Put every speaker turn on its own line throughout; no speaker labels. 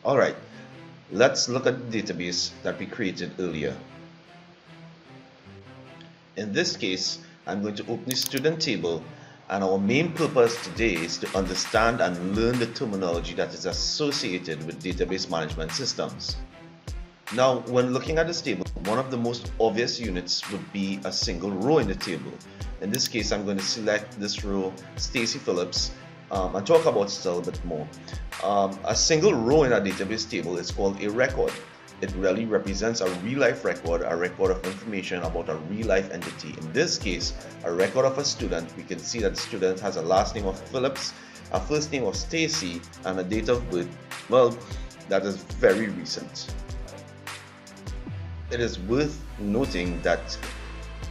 Alright, let's look at the database that we created earlier. In this case, I'm going to open the student table, and our main purpose today is to understand and learn the terminology that is associated with database management systems. Now, when looking at this table, one of the most obvious units would be a single row in the table. In this case, I'm going to select this row, Stacy Phillips, and talk about it a little bit more. A single row in a database table is called a record. It really represents a real-life record, a record of information about a real-life entity. In this case, a record of a student. We can see that the student has a last name of Phillips, a first name of Stacy, and a date of birth. Well, that is very recent. It is worth noting that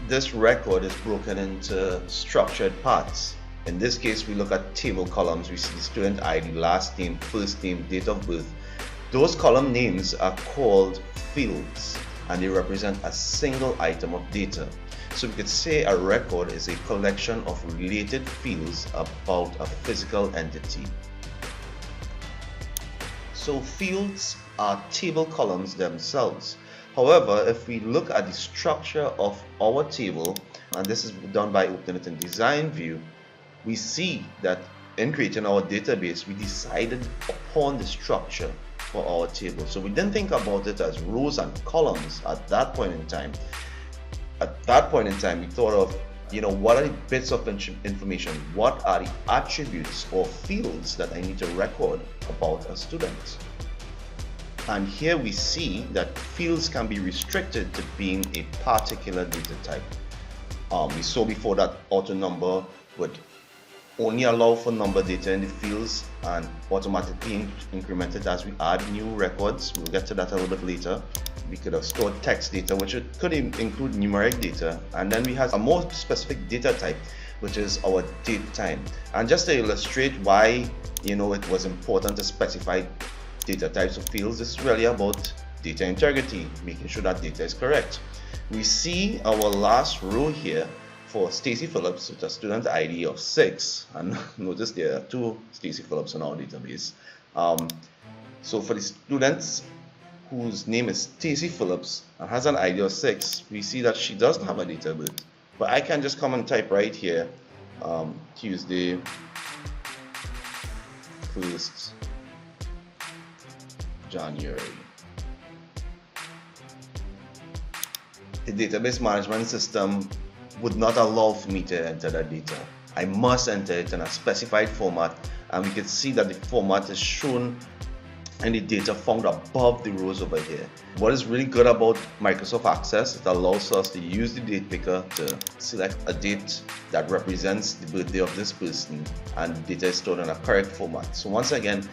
this record is broken into structured parts. In this case, we look at table columns. We see the student ID, last name, first name, date of birth. Those column names are called fields, and they represent a single item of data. So we could say a record is a collection of related fields about a physical entity. So fields are table columns themselves. However, if we look at the structure of our table, and this is done by opening it in design view, we see that in creating our database, we decided upon the structure for our table. So we didn't think about it as rows and columns at that point in time. At that point in time, we thought of, what are the bits of information? What are the attributes or fields that I need to record about a student? And here we see that fields can be restricted to being a particular data type. We saw before that auto number would only allow for number data in the fields and automatically incremented as we add new records. We'll get to that a little bit later. We could have stored text data, which could include numeric data, and then we have a more specific data type, which is our date time. And just to illustrate why it was important to specify data types of fields, this is really about data integrity, making sure that data is correct. We see our last row here for Stacy Phillips with a student ID of 6, and notice there are 2 Stacy Phillips in our database. So for the students whose name is Stacy Phillips and has an ID of 6, we see that she doesn't have a date of birth. But I can just come and type right here, Tuesday, 1st January. The database management system would not allow for me to enter that data. I must enter it in a specified format, and we can see that the format is shown in the data found above the rows over here. What is really good about Microsoft Access, it allows us to use the date picker to select a date that represents the birthday of this person, and data is stored in a correct format. So once again,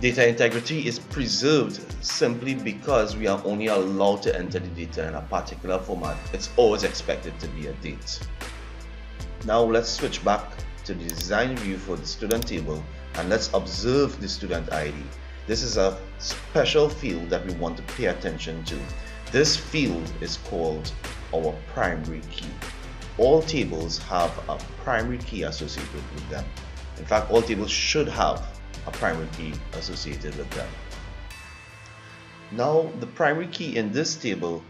data integrity is preserved simply because we are only allowed to enter the data in a particular format. It's always expected to be a date. Now let's switch back to the design view for the student table, and let's observe the student ID. This is a special field that we want to pay attention to. This field is called our primary key. All tables have a primary key associated with them. In fact, all tables should have a primary key associated with them. Now, the primary key in this table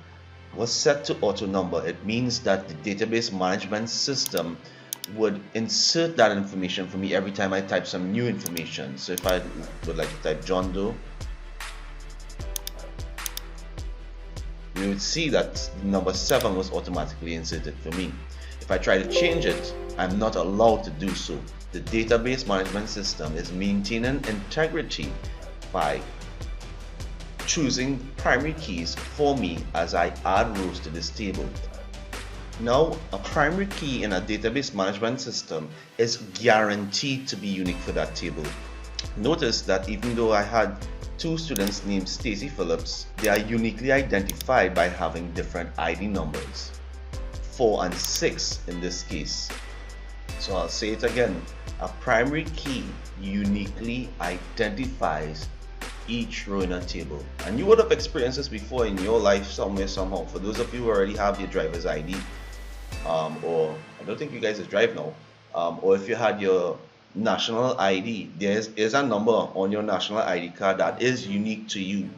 was set to auto number. It means that the database management system would insert that information for me every time I type some new information. So if I would like to type John Doe, you would see that number 7 was automatically inserted for me. If I try to change it, I'm not allowed to do so. The database management system is maintaining integrity by choosing primary keys for me as I add rows to this table. Now, a primary key in a database management system is guaranteed to be unique for that table. Notice that even though I had 2 students named Stacy Phillips, they are uniquely identified by having different ID numbers, 4 and 6 in this case. So I'll say it again, a primary key uniquely identifies each row in a table. And you would have experienced this before in your life somewhere, somehow. For those of you who already have your driver's ID, or I don't think you guys drive now, or if you had your national ID, there is a number on your national ID card that is unique to you,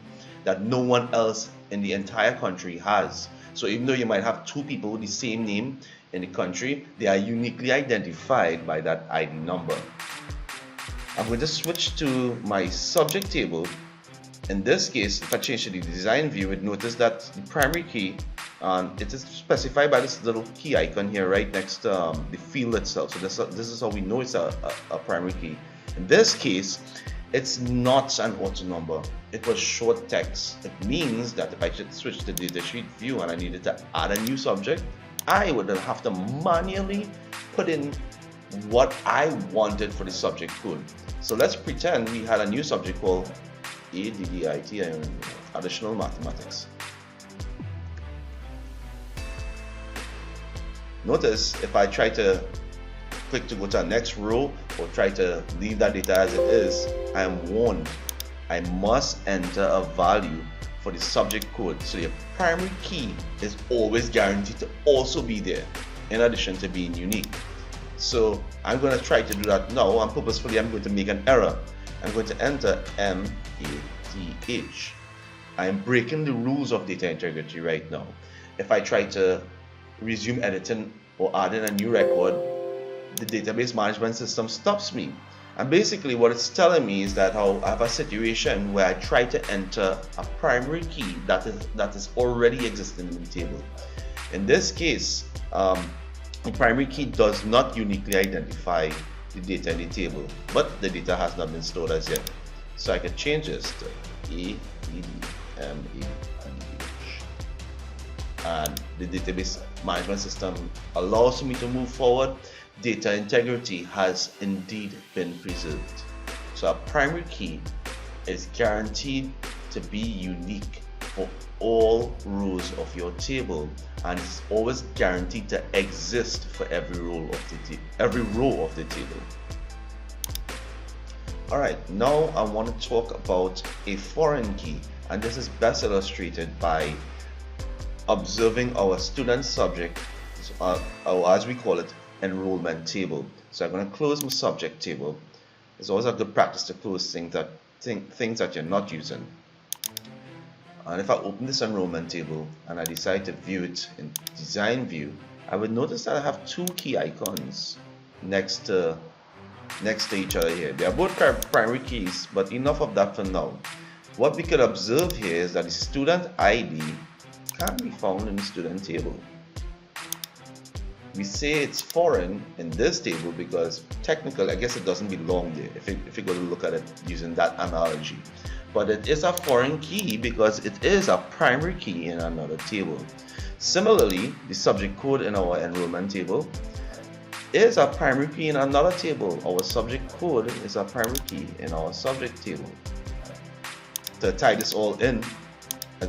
that no one else in the entire country has. So even though you might have two people with the same name in the country, they are uniquely identified by that ID number. I'm going to switch to my subject table. In this case, if I change to the design view, you'd notice that the primary key, it is specified by this little key icon here right next to the field itself. So this is how we know it's a primary key. In this case, it's not an auto number. It was short text. It means that if I should switch to the datasheet view and I needed to add a new subject, I would have to manually put in what I wanted for the subject code. So let's pretend we had a new subject called ADDIT, Additional Mathematics. Notice if I try to click to go to the next row or try to leave that data as it is, I am warned I must enter a value for the subject code. So your primary key is always guaranteed to also be there in addition to being unique. So I'm going to try to do that now, and purposefully I'm going to make an error. I'm going to enter MATH. I am breaking the rules of data integrity right now. If I try to resume editing or add in a new record, the database management system stops me. And basically what it's telling me is that I have a situation where I try to enter a primary key that is already existing in the table. In this case, the primary key does not uniquely identify the data in the table, but the data has not been stored as yet. So I can change this to ADDMATH, and the database management system allows me to move forward. Data integrity has indeed been preserved. So a primary key is guaranteed to be unique for all rows of your table, and it's always guaranteed to exist for every row of the table. Alright, now I want to talk about a foreign key, and this is best illustrated by observing our student subject, or as we call it, enrollment table. So I'm going to close my subject table. It's always a good practice to close things that you're not using. And if I open this enrollment table and I decide to view it in design view, I would notice that I have two key icons next to each other here. They are both primary keys, but enough of that for now. What we could observe here is that the student ID can't be found in the student table. We say it's foreign in this table because technically I guess it doesn't belong there if you're going to look at it using that analogy. But it is a foreign key because it is a primary key in another table. Similarly, the subject code in our enrollment table is a primary key in another table. Our subject code is a primary key in our subject table. To tie this all in,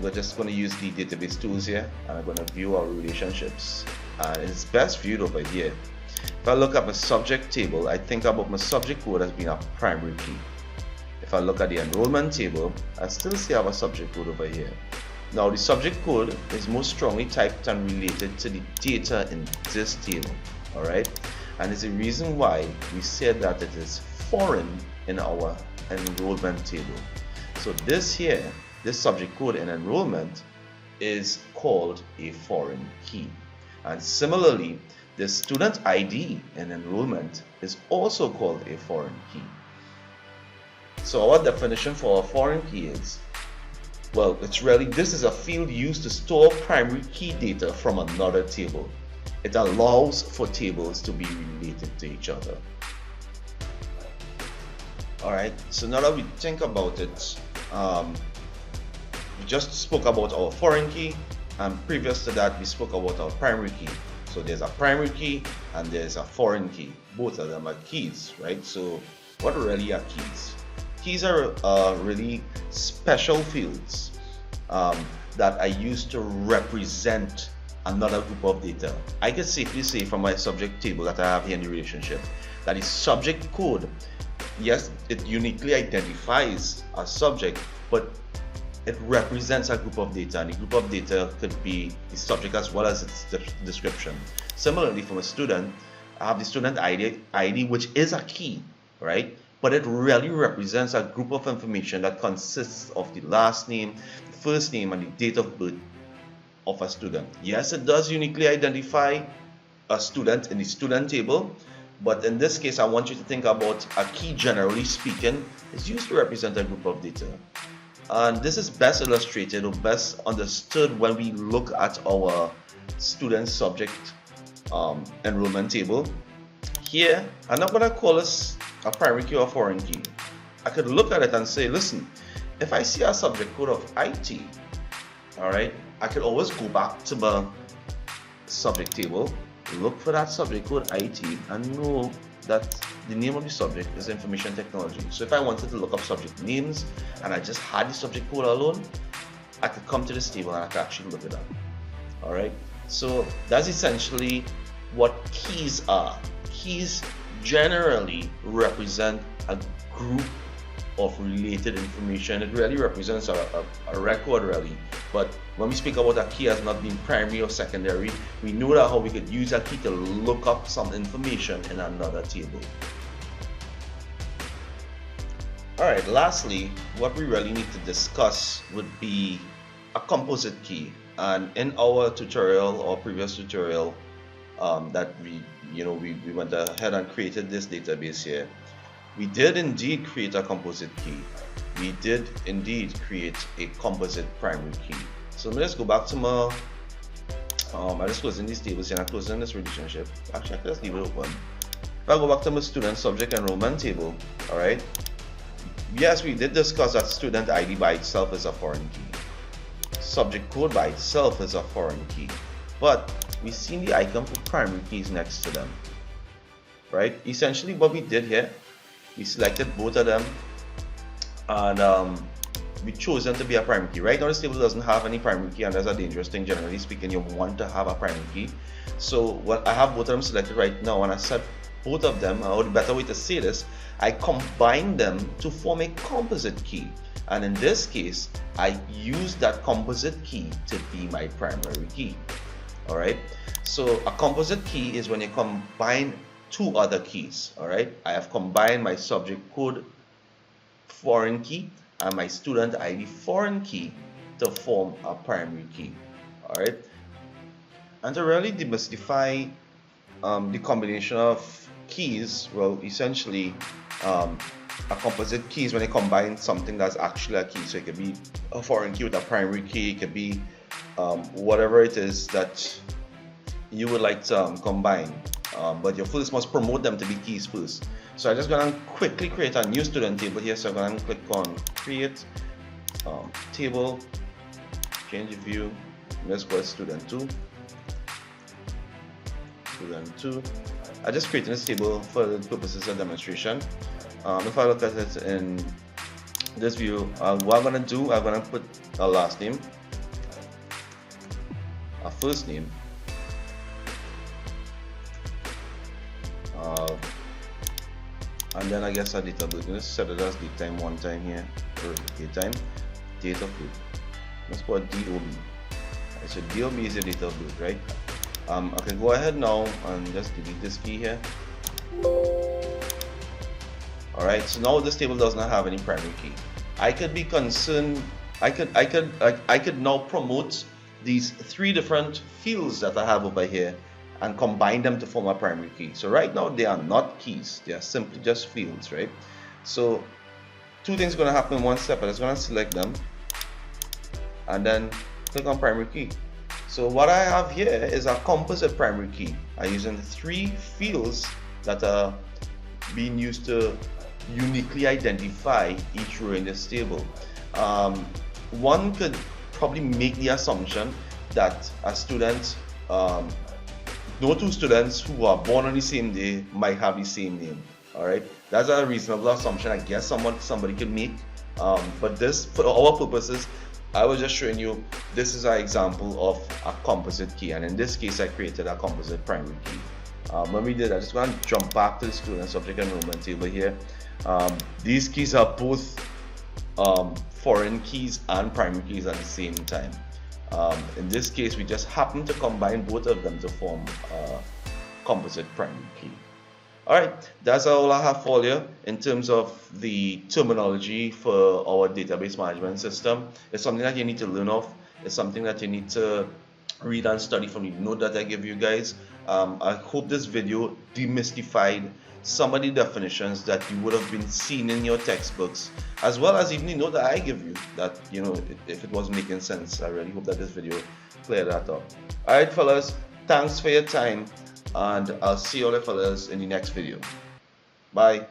we're just going to use the database tools here, and I'm going to view our relationships. And it's best viewed over here. If I look at my subject table, I think about my subject code as being a primary key. If I look at the enrollment table, I still see our subject code over here. Now the subject code is most strongly typed and related to the data in this table. Alright, and it's the reason why we said that it is foreign in our enrollment table. So this here, this subject code in enrollment is called a foreign key. And similarly, the student ID in enrollment is also called a foreign key. So our definition for a foreign key is, well, this is a field used to store primary key data from another table. It allows for tables to be related to each other. Alright, so now that we think about it, we just spoke about our foreign key, and previous to that we spoke about our primary key. So there's a primary key and there's a foreign key. Both of them are keys, right? So what really are keys? Keys are really special fields that are used to represent another group of data. I can safely say from my subject table that I have here in the relationship that the subject code, yes, it uniquely identifies a subject, but it represents a group of data, and the group of data could be the subject as well as its description. Similarly, from a student, I have the student ID which is a key. right? But it really represents a group of information that consists of the last name, the first name, and the date of birth of a student. Yes, it does uniquely identify a student in the student table, but in this case, I want you to think about a key, generally speaking, is used to represent a group of data. And this is best illustrated or best understood when we look at our student subject enrollment table. Here, I'm not going to call this a primary key or a foreign key. I could look at it and say, listen, if I see a subject code of IT, all right, I could always go back to the subject table, look for that subject code IT, and know that the name of the subject is information technology. So if I wanted to look up subject names and I just had the subject code alone, I could come to this table and I could actually look it up. All right, so that's essentially what keys are. Keys generally represent a group of related information. It really represents a record really, but when we speak about a key as not being primary or secondary, we know that how we could use a key to look up some information in another table. Alright, lastly, what we really need to discuss would be a composite key. And in our tutorial or previous tutorial that we went ahead and created this database here, we did indeed create a composite key. We did indeed create a composite primary key. So let me just go back to my I just closing these tables here and I'm closing this relationship. Actually, I can just leave it open. If I go back to my student subject enrollment table, alright, yes, we did discuss that student ID by itself is a foreign key. Subject code by itself is a foreign key. But we seen the icon for primary keys next to them. Right? Essentially what we did here, we selected both of them and we chose them to be a primary key. Right now this table doesn't have any primary key, and that's a dangerous thing. Generally speaking, you want to have a primary key. So what I have both of them selected right now, and I set both of them, or the better way to say this, I combine them to form a composite key. And in this case, I use that composite key to be my primary key. Alright, so a composite key is when you combine two other keys. Alright, I have combined my subject code foreign key and my student ID foreign key to form a primary key. Alright, and to really demystify the combination of keys, well, essentially a composite key is when you combine something that's actually a key. So it could be a foreign key with a primary key, it could be whatever it is that you would like to combine, but you first must promote them to be keys first. So I'm just going to quickly create a new student table here. So I'm going to click on create table, change the view, let's go to student 2. Student 2. I just created this table for the purposes of demonstration. If I look at it in this view, what I'm going to do, I'm going to put a last name, a first name, and then I guess a date of birth. Let's set it as date time one time here, or date time, date of birth. Let's put DOB. So DOB is the date of birth, right? I can go ahead now and just delete this key here. Alright, so now this table does not have any primary key. I could be concerned, I could now promote these three different fields that I have over here and combine them to form a primary key. So right now they are not keys, they are simply just fields, right? So two things are going to happen in one step. I'm just going to select them and then click on primary key. So what I have here is a composite primary key. I'm using three fields that are being used to uniquely identify each row in this table. One could probably make the assumption that a student, no two students who are born on the same day might have the same name. Alright, that's a reasonable assumption I guess somebody could make, but this, for our purposes, I was just showing you this is an example of a composite key, and in this case I created a composite primary key. When we did, I just want to jump back to the student subject enrollment table here. These keys are both foreign keys and primary keys at the same time. In this case, we just happen to combine both of them to form a composite primary key. Alright, that's all I have for you in terms of the terminology for our database management system. It's something that you need to learn of. It's something that you need to read and study from the note that I give you guys. I hope this video demystified some of the definitions that you would have been seeing in your textbooks, as well as even the note that I give you, that, you know, if it wasn't making sense. I really hope that this video cleared that up. Alright fellas, thanks for your time, and I'll see all the fellas in the next video. Bye.